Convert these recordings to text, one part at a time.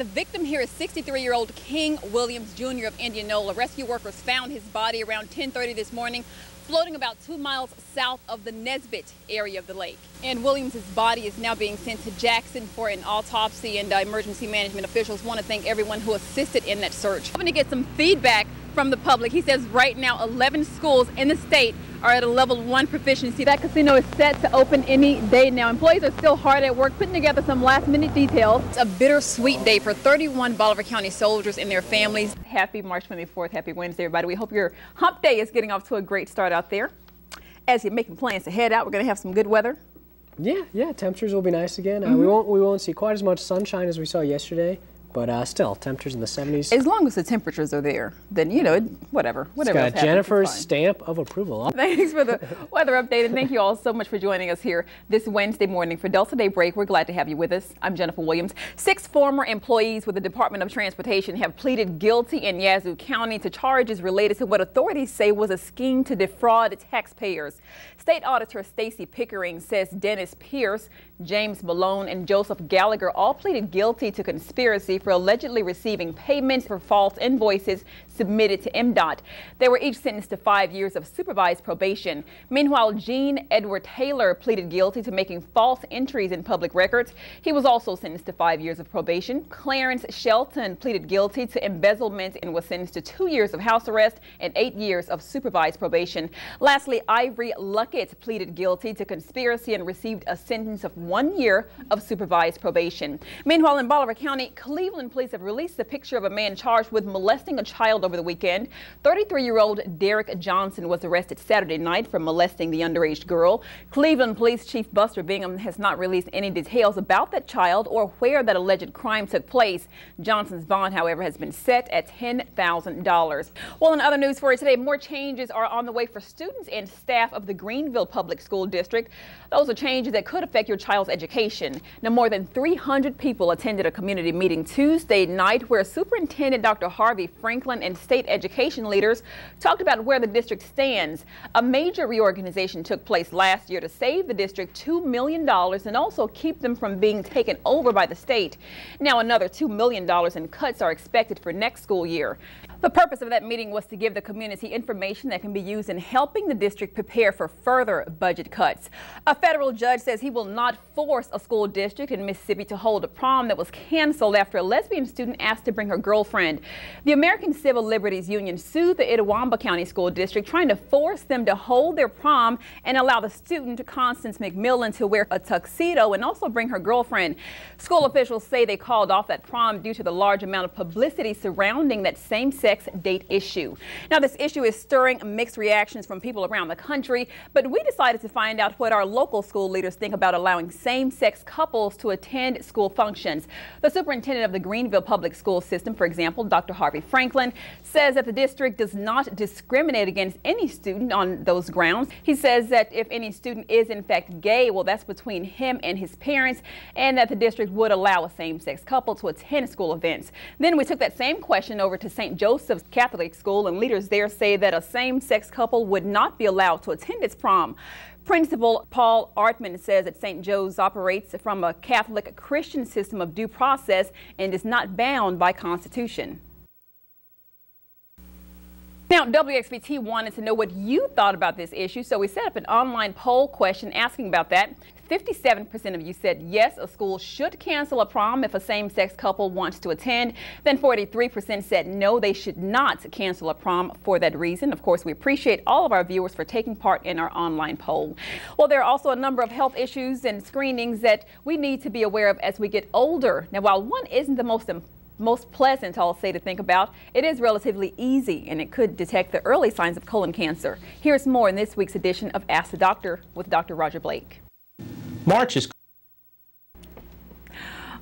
The victim here is 63-year-old King Williams Jr. of Indianola. Rescue workers found his body around 10:30 this morning, floating about 2 miles south of the Nesbitt area of the lake. And Williams' body is now being sent to Jackson for an autopsy, and emergency management officials want to thank everyone who assisted in that search. I'm going to get some feedback from the public. He says right now 11 schools in the state are at a level 1 proficiency. That casino is set to open any day now. Employees are still hard at work putting together some last-minute details. It's a bittersweet day for 31 Bolivar County soldiers and their families. Happy March 24th. Happy Wednesday, everybody. We hope your hump day is getting off to a great start out there. As you're making plans to head out, we're going to have some good weather. Yeah, temperatures will be nice again. We won't see quite as much sunshine as we saw yesterday. But still, temperatures in the 70s. As long as the temperatures are there, then, you know, whatever. It's got Jennifer's stamp of approval. Thanks for the weather update, and thank you all so much for joining us here this Wednesday morning for Delta Daybreak. We're glad to have you with us. I'm Jennifer Williams. 6 former employees with the Department of Transportation have pleaded guilty in Yazoo County to charges related to what authorities say was a scheme to defraud taxpayers. State Auditor Stacey Pickering says Dennis Pierce, James Malone, and Joseph Gallagher all pleaded guilty to conspiracy for allegedly receiving payments for false invoices submitted to MDOT. They were each sentenced to 5 years of supervised probation. Meanwhile, Gene Edward Taylor pleaded guilty to making false entries in public records. He was also sentenced to 5 years of probation. Clarence Shelton pleaded guilty to embezzlement and was sentenced to 2 years of house arrest and 8 years of supervised probation. Lastly, Ivory Luckett pleaded guilty to conspiracy and received a sentence of 1 year of supervised probation. Meanwhile, in Bolivar County, Cleveland police have released a picture of a man charged with molesting a child over the weekend. 33-year-old Derek Johnson was arrested Saturday night for molesting the underage girl. Cleveland Police Chief Buster Bingham has not released any details about that child or where that alleged crime took place. Johnson's bond, however, has been set at $10,000. Well, in other news for you today, more changes are on the way for students and staff of the Greenville Public School District. Those are changes that could affect your child's education. Now, more than 300 people attended a community meeting Tuesday night where Superintendent Dr. Harvey Franklin and state education leaders talked about where the district stands. A major reorganization took place last year to save the district $2 million and also keep them from being taken over by the state. Now another $2 million in cuts are expected for next school year. The purpose of that meeting was to give the community information that can be used in helping the district prepare for further budget cuts. A federal judge says he will not force a school district in Mississippi to hold a prom that was canceled after a lesbian student asked to bring her girlfriend. The American Civil Liberties Union sued the Itawamba County School District, trying to force them to hold their prom and allow the student, Constance McMillan, to wear a tuxedo and also bring her girlfriend. School officials say they called off that prom due to the large amount of publicity surrounding that same-sex date issue. Now, this issue is stirring mixed reactions from people around the country, but we decided to find out what our local school leaders think about allowing same-sex couples to attend school functions. The superintendent of the Greenville Public School System, for example, Dr. Harvey Franklin, says that the district does not discriminate against any student on those grounds. He says that if any student is in fact gay, well, that's between him and his parents, and that the district would allow a same-sex couple to attend school events. Then we took that same question over to St. Joseph's Catholic School, and leaders there say that a same-sex couple would not be allowed to attend its prom. Principal Paul Artman says that St. Joe's operates from a Catholic Christian system of due process and is not bound by Constitution. Now, WXBT wanted to know what you thought about this issue, so we set up an online poll question asking about that. 57% of you said yes, a school should cancel a prom if a same-sex couple wants to attend. Then 43% said no, they should not cancel a prom for that reason. Of course, we appreciate all of our viewers for taking part in our online poll. Well, there are also a number of health issues and screenings that we need to be aware of as we get older. Now, while one isn't the most pleasant, I'll say, to think about, it is relatively easy, and it could detect the early signs of colon cancer. Here's more in this week's edition of Ask the Doctor with Dr. Roger Blake. March is...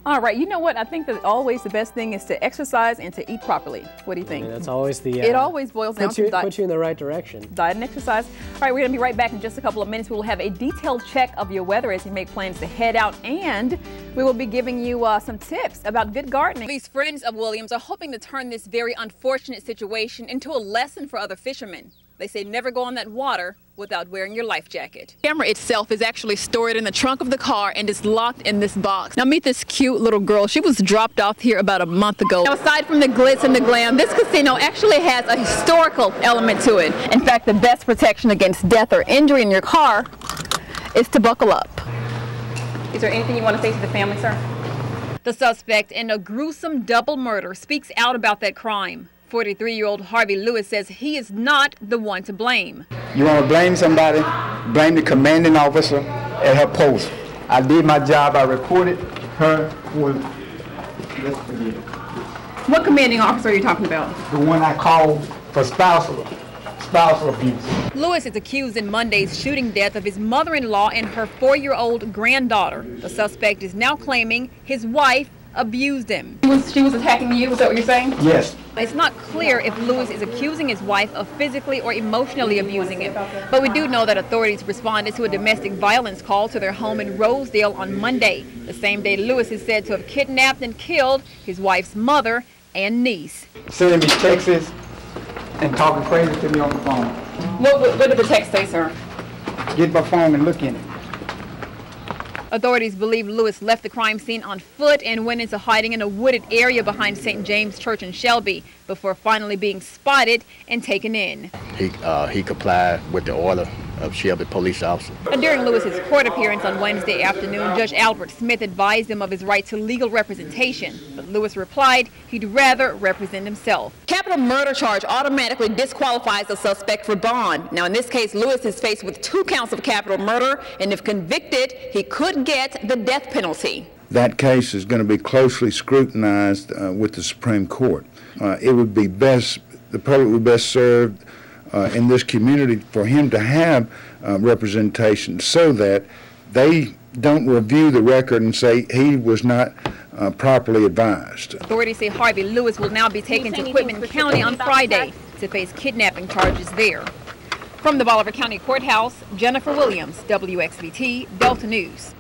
All right, you know what? I think that always the best thing is to exercise and to eat properly. What do you think? Yeah, that's always the... it always boils down to diet. Puts you in the right direction. Diet and exercise. All right, we're going to be right back in just a couple of minutes. We will have a detailed check of your weather as you make plans to head out, and we will be giving you some tips about good gardening. These friends of Williams are hoping to turn this very unfortunate situation into a lesson for other fishermen. They say never go on that water without wearing your life jacket. The camera itself is actually stored in the trunk of the car and is locked in this box. Now meet this cute little girl. She was dropped off here about a month ago. Now, aside from the glitz and the glam, this casino actually has a historical element to it. In fact, the best protection against death or injury in your car is to buckle up. Is there anything you want to say to the family, sir? The suspect in a gruesome double murder speaks out about that crime. 43-year-old Harvey Lewis says he is not the one to blame. You want to blame somebody? Blame the commanding officer at her post. I did my job. I reported her. Let's forget it. What commanding officer are you talking about? The one I called for spousal abuse. Lewis is accused in Monday's shooting death of his mother-in-law and her 4-year-old granddaughter. The suspect is now claiming his wife abused him. She was attacking you, is that what you're saying? Yes. It's not clear if Lewis is accusing his wife of physically or emotionally abusing him, but we do know that authorities responded to a domestic violence call to their home in Rosedale on Monday, the same day Lewis is said to have kidnapped and killed his wife's mother and niece. Sending me texts and talking crazy to me on the phone. What did the text say, sir? Get my phone and look in it. Authorities believe Lewis left the crime scene on foot and went into hiding in a wooded area behind St. James Church in Shelby before finally being spotted and taken in. He complied with the order of Shelby police officer. During Lewis's court appearance on Wednesday afternoon, Judge Albert Smith advised him of his right to legal representation, but Lewis replied he'd rather represent himself. Capital murder charge automatically disqualifies the suspect for bond. Now, in this case, Lewis is faced with 2 counts of capital murder, and if convicted, he could get the death penalty. That case is going to be closely scrutinized with the Supreme Court. It would be best, the public would best served in this community for him to have representation so that they don't review the record and say he was not properly advised. Authorities say Harvey Lewis will now be taken to Quitman County on Friday to face kidnapping charges there. From the Bolivar County Courthouse, Jennifer Williams, WXVT, Delta News.